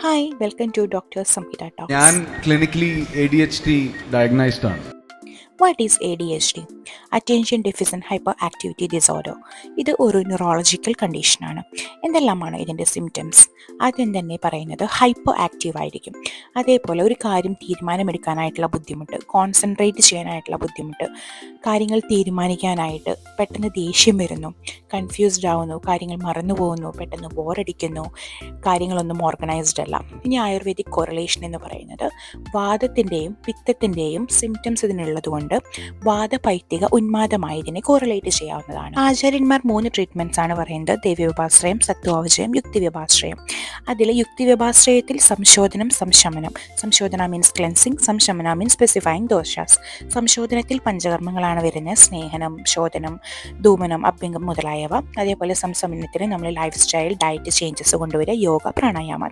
Hi, welcome to Dr. Samhita ഞാൻ Talks. Clinically ADHD ഡയഗ്നൈസ്ഡ് ആണ്. What is ADHD? Attention Deficit Hyperactivity Disorder. ഇത് ഒരു neurological കണ്ടീഷനാണ്. എന്തെല്ലാമാണ് ഇതിൻ്റെ സിംറ്റംസ്? ആദ്യം തന്നെ പറയുന്നത് ഹൈപ്പർ ആക്റ്റീവ് ആയിരിക്കും. അതേപോലെ ഒരു കാര്യം തീരുമാനമെടുക്കാനായിട്ടുള്ള ബുദ്ധിമുട്ട്, കോൺസെൻട്രേറ്റ് ചെയ്യാനായിട്ടുള്ള ബുദ്ധിമുട്ട്, കാര്യങ്ങൾ തീരുമാനിക്കാനായിട്ട് പെട്ടെന്ന് ദേഷ്യം വരുന്നു, കൺഫ്യൂസ്ഡ് ആവുന്നു, കാര്യങ്ങൾ മറന്നു പോകുന്നു, പെട്ടെന്ന് ബോറടിക്കുന്നു, കാര്യങ്ങളൊന്നും ഓർഗനൈസ്ഡ് അല്ല. ഇനി ആയുർവേദിക് കോറിലേഷൻ എന്ന് പറയുന്നത് വാദത്തിൻ്റെയും പിത്തത്തിൻ്റെയും സിംറ്റംസ് ഇതിനുള്ളതുകൊണ്ട് വാദപൈത്തിക ഉന്മാദമായി ഇതിനെ കോറിലേറ്റ് ചെയ്യാവുന്നതാണ്. ആചാര്യന്മാർ 3 ട്രീറ്റ്മെൻറ്റ്സ് ആണ് പറയുന്നത്: ദേവ്യവഭാശ്രയം, സത്വാവജയം, യുക്തിവ്യഭാശ്രയം. അതിൽ യുക്തിവ്യഭാശ്രയത്തിൽ സംശോധനം, സംശമനം. സംശോധന മീൻസ് ക്ലെൻസിങ്, സംശമന മീൻസ് സ്പെസിഫൈങ് ദോഷാസ്. സംശോധനത്തിൽ പഞ്ചകർമ്മങ്ങളാണ് വരുന്നത്: സ്നേഹനം, ശോധനം, ധൂമനം, അഭ്യംഗം മുതലായവ. അതേപോലെ സംശമനത്തിന് നമ്മൾ ലൈഫ് സ്റ്റൈൽ, ഡയറ്റ് ചേഞ്ചസ് കൊണ്ടുവരിക, യോഗ, പ്രാണായാമം.